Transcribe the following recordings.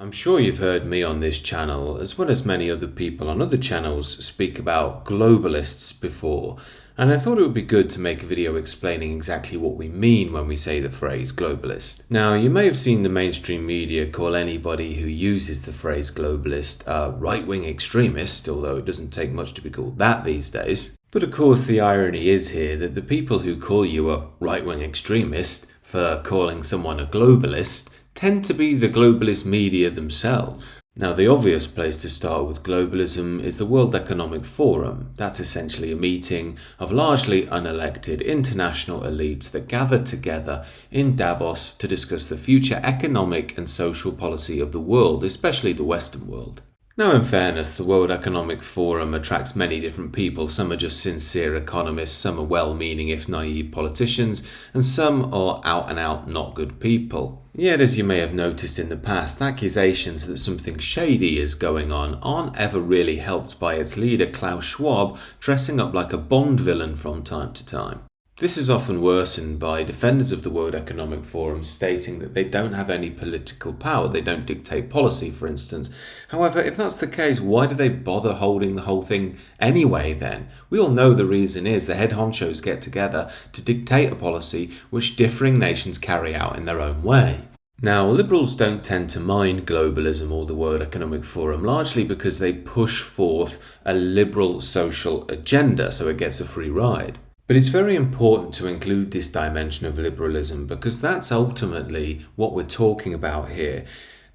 I'm sure you've heard me on this channel, as well as many other people on other channels, speak about globalists before, and I thought it would be good to make a video explaining exactly what we mean when we say the phrase globalist. Now, you may have seen the mainstream media call anybody who uses the phrase globalist a right-wing extremist, although it doesn't take much to be called that these days. But of course, the irony is here that the people who call you a right-wing extremist for calling someone a globalist tend to be the globalist media themselves. Now, the obvious place to start with globalism is the World Economic Forum. That's essentially a meeting of largely unelected international elites that gather together in Davos to discuss the future economic and social policy of the world, especially the Western world. Now, in fairness, the World Economic Forum attracts many different people. Some are just sincere economists, some are well-meaning if naive politicians, and some are out-and-out not good people. Yet, as you may have noticed in the past, accusations that something shady is going on aren't ever really helped by its leader Klaus Schwab dressing up like a Bond villain from time to time. This is often worsened by defenders of the World Economic Forum stating that they don't have any political power, they don't dictate policy, for instance. However, if that's the case, why do they bother holding the whole thing anyway then? We all know the reason is the head honchos get together to dictate a policy which differing nations carry out in their own way. Now, liberals don't tend to mind globalism or the World Economic Forum, largely because they push forth a liberal social agenda, so it gets a free ride. But it's very important to include this dimension of liberalism because that's ultimately what we're talking about here.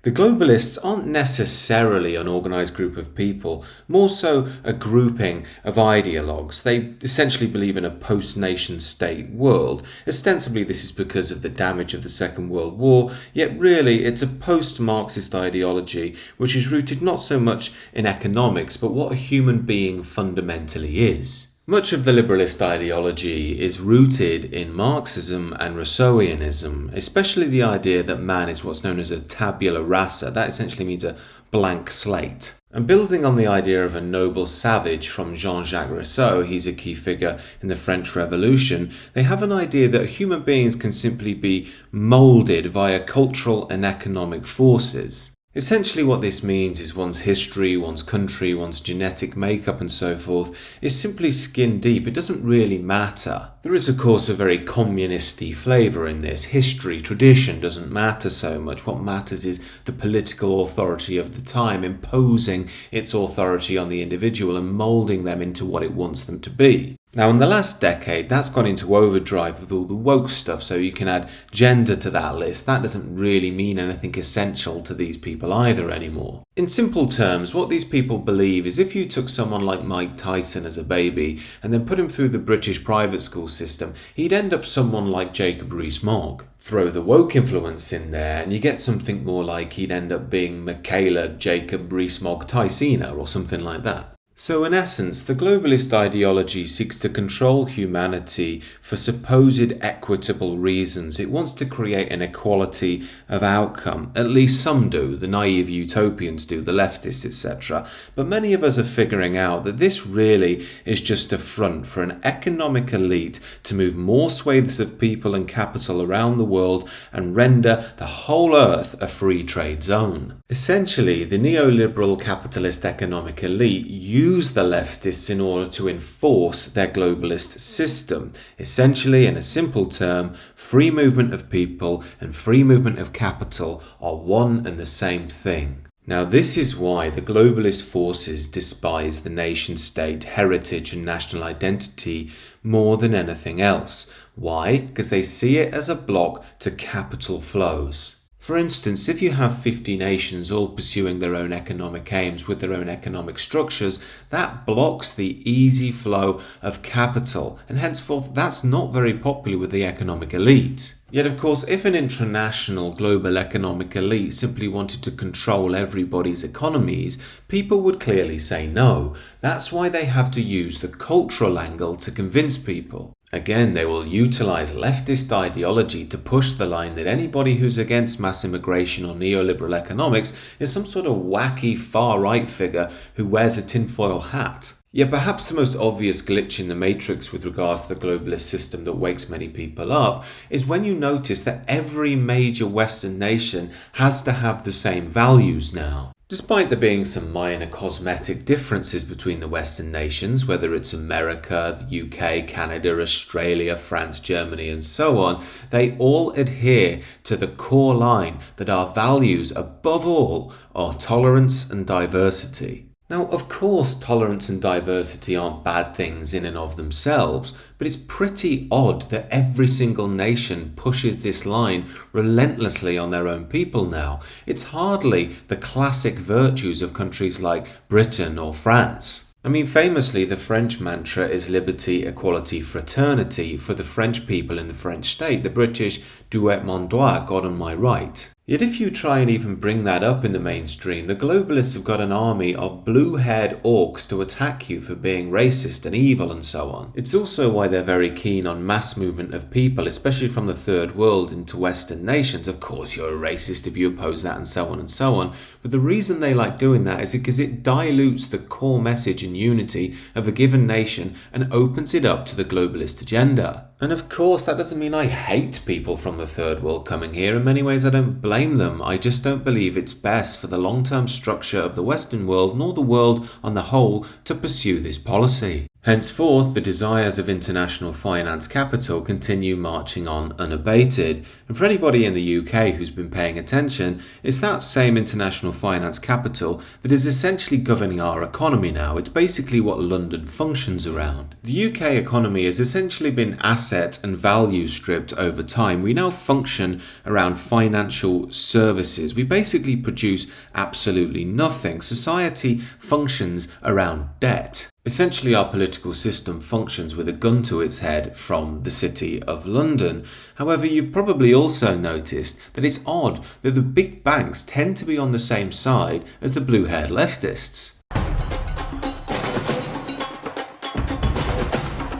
The globalists aren't necessarily an organised group of people, more so a grouping of ideologues. They essentially believe in a post-nation state world. Ostensibly this is because of the damage of the Second World War, yet really it's a post-Marxist ideology which is rooted not so much in economics but what a human being fundamentally is. Much of the liberalist ideology is rooted in Marxism and Rousseauianism, especially the idea that man is what's known as a tabula rasa. That essentially means a blank slate. And building on the idea of a noble savage from Jean-Jacques Rousseau, he's a key figure in the French Revolution, they have an idea that human beings can simply be moulded via cultural and economic forces. Essentially what this means is one's history, one's country, one's genetic makeup and so forth is simply skin deep. It doesn't really matter. There is of course a very communist-y flavour in this. History, tradition doesn't matter so much. What matters is the political authority of the time imposing its authority on the individual and moulding them into what it wants them to be. Now, in the last decade, that's gone into overdrive with all the woke stuff, so you can add gender to that list. That doesn't really mean anything essential to these people either anymore. In simple terms, what these people believe is if you took someone like Mike Tyson as a baby and then put him through the British private school system, he'd end up someone like Jacob Rees-Mogg. Throw the woke influence in there and you get something more like he'd end up being Michaela Jacob Rees-Mogg Tysina or something like that. So in essence, the globalist ideology seeks to control humanity for supposed equitable reasons. It wants to create an equality of outcome. At least some do. The naive utopians do, the leftists, etc. But many of us are figuring out that this really is just a front for an economic elite to move more swathes of people and capital around the world and render the whole earth a free trade zone. Essentially, the neoliberal capitalist economic elite use the leftists in order to enforce their globalist system. Essentially, in a simple term, free movement of people and free movement of capital are one and the same thing. Now, this is why the globalist forces despise the nation-state, heritage and national identity more than anything else. Why? Because they see it as a block to capital flows. For instance, if you have 50 nations all pursuing their own economic aims with their own economic structures, that blocks the easy flow of capital, and henceforth that's not very popular with the economic elite. Yet of course, if an international global economic elite simply wanted to control everybody's economies, people would clearly say no. That's why they have to use the cultural angle to convince people. Again, they will utilize leftist ideology to push the line that anybody who's against mass immigration or neoliberal economics is some sort of wacky far-right figure who wears a tinfoil hat. Yet perhaps the most obvious glitch in the matrix with regards to the globalist system that wakes many people up is when you notice that every major Western nation has to have the same values now. Despite there being some minor cosmetic differences between the Western nations, whether it's America, the UK, Canada, Australia, France, Germany, and so on, they all adhere to the core line that our values, above all, are tolerance and diversity. Now, of course, tolerance and diversity aren't bad things in and of themselves, but it's pretty odd that every single nation pushes this line relentlessly on their own people now. It's hardly the classic virtues of countries like Britain or France. I mean, famously, the French mantra is liberty, equality, fraternity for the French people in the French state, the British droit mon droit, God on my right. Yet if you try and even bring that up in the mainstream, the globalists have got an army of blue-haired orcs to attack you for being racist and evil and so on. It's also why they're very keen on mass movement of people, especially from the third world into Western nations. Of course, you're a racist if you oppose that and so on and so on. But the reason they like doing that is because it dilutes the core message and unity of a given nation and opens it up to the globalist agenda. And of course, that doesn't mean I hate people from the third world coming here. In many ways, I don't blame them. I just don't believe it's best for the long-term structure of the Western world, nor the world on the whole, to pursue this policy. Henceforth, the desires of international finance capital continue marching on unabated. And for anybody in the UK who's been paying attention, it's that same international finance capital that is essentially governing our economy now. It's basically what London functions around. The UK economy has essentially been asset and value stripped over time. We now function around financial services. We basically produce absolutely nothing. Society functions around debt. Essentially, our political system functions with a gun to its head from the City of London. However, you've probably also noticed that it's odd that the big banks tend to be on the same side as the blue-haired leftists.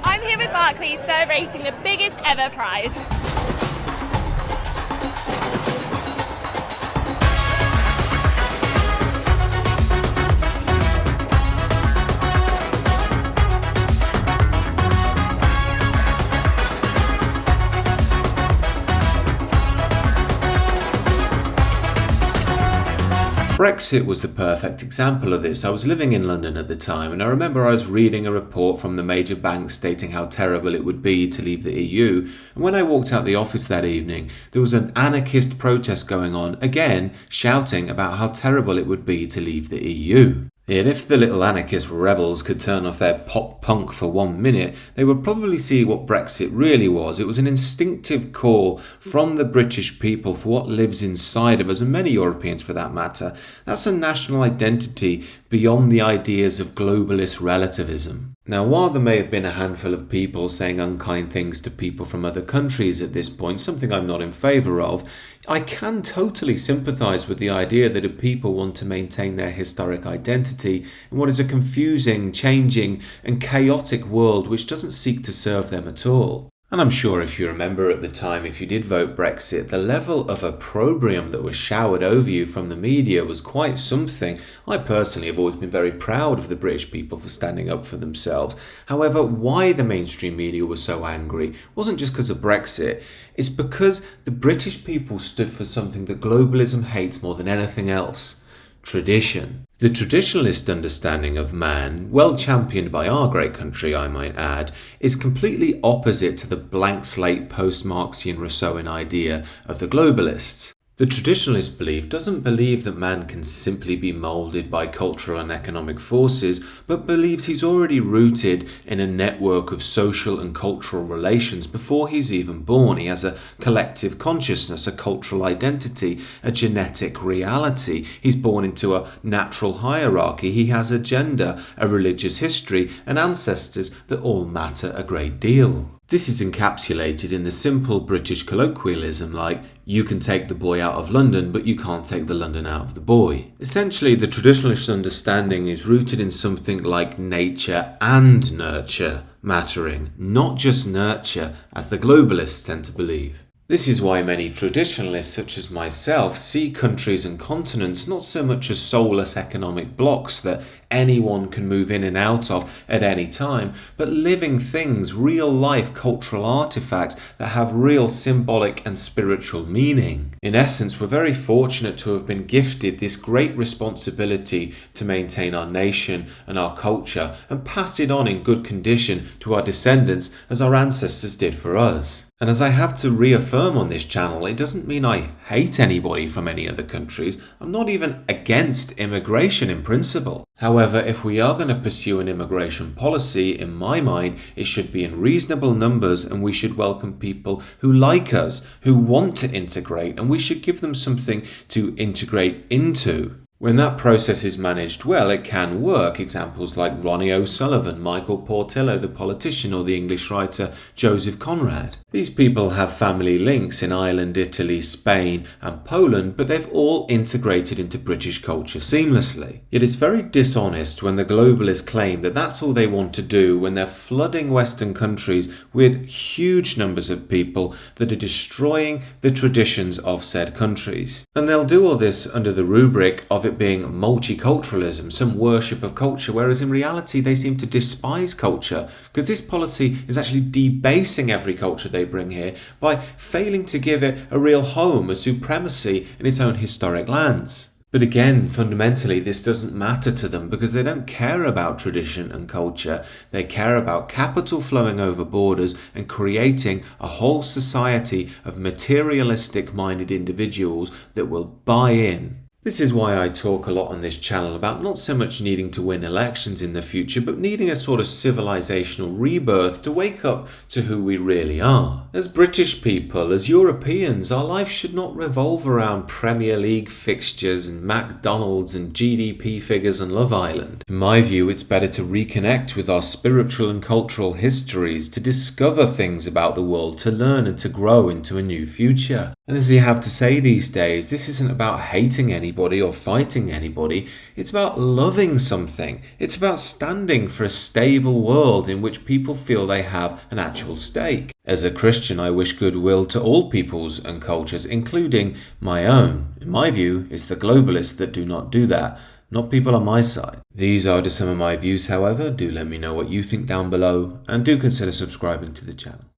I'm here with Barclays celebrating the biggest ever Pride. Brexit was the perfect example of this. I was living in London at the time, and I remember I was reading a report from the major banks stating how terrible it would be to leave the EU, and when I walked out the office that evening, there was an anarchist protest going on, again shouting about how terrible it would be to leave the EU. Yet if the little anarchist rebels could turn off their pop punk for 1 minute, they would probably see what Brexit really was. It was an instinctive call from the British people for what lives inside of us, and many Europeans for that matter. That's a national identity beyond the ideas of globalist relativism. Now, while there may have been a handful of people saying unkind things to people from other countries at this point, something I'm not in favour of, I can totally sympathise with the idea that if people want to maintain their historic identity in what is a confusing, changing and chaotic world which doesn't seek to serve them at all. And I'm sure if you remember at the time, if you did vote Brexit, the level of opprobrium that was showered over you from the media was quite something. I personally have always been very proud of the British people for standing up for themselves. However, why the mainstream media was so angry wasn't just because of Brexit. It's because the British people stood for something that globalism hates more than anything else: tradition. The traditionalist understanding of man, well championed by our great country I might add, is completely opposite to the blank slate post-Marxian Rousseauian idea of the globalists. The traditionalist belief doesn't believe that man can simply be moulded by cultural and economic forces, but believes he's already rooted in a network of social and cultural relations before he's even born. He has a collective consciousness, a cultural identity, a genetic reality. He's born into a natural hierarchy. He has a gender, a religious history, and ancestors that all matter a great deal. This is encapsulated in the simple British colloquialism like, you can take the boy out of London, but you can't take the London out of the boy. Essentially, the traditionalist understanding is rooted in something like nature and nurture mattering, not just nurture, as the globalists tend to believe. This is why many traditionalists, such as myself, see countries and continents not so much as soulless economic blocks that anyone can move in and out of at any time, but living things, real-life cultural artifacts that have real symbolic and spiritual meaning. In essence, we're very fortunate to have been gifted this great responsibility to maintain our nation and our culture and pass it on in good condition to our descendants as our ancestors did for us. And as I have to reaffirm on this channel, it doesn't mean I hate anybody from any other countries. I'm not even against immigration in principle. However, if we are going to pursue an immigration policy, in my mind, it should be in reasonable numbers and we should welcome people who like us, who want to integrate, and we should give them something to integrate into. When that process is managed well, it can work. Examples like Ronnie O'Sullivan, Michael Portillo, the politician, or the English writer Joseph Conrad. These people have family links in Ireland, Italy, Spain, and Poland, but they've all integrated into British culture seamlessly. Yet it's very dishonest when the globalists claim that that's all they want to do when they're flooding Western countries with huge numbers of people that are destroying the traditions of said countries. And they'll do all this under the rubric of it being multiculturalism, some worship of culture, whereas in reality they seem to despise culture, because this policy is actually debasing every culture they bring here by failing to give it a real home, a supremacy in its own historic lands. But again, fundamentally, this doesn't matter to them because they don't care about tradition and culture. They care about capital flowing over borders and creating a whole society of materialistic-minded individuals that will buy in. This is why I talk a lot on this channel about not so much needing to win elections in the future, but needing a sort of civilizational rebirth to wake up to who we really are. As British people, as Europeans, our life should not revolve around Premier League fixtures and McDonald's and GDP figures and Love Island. In my view, it's better to reconnect with our spiritual and cultural histories, to discover things about the world, to learn and to grow into a new future. And as you have to say these days, this isn't about hating anybody or fighting anybody, it's about loving something. It's about standing for a stable world in which people feel they have an actual stake. As a Christian, I wish goodwill to all peoples and cultures, including my own. In my view, it's the globalists that do not do that, not people on my side. These are just some of my views, however. Do let me know what you think down below, and do consider subscribing to the channel.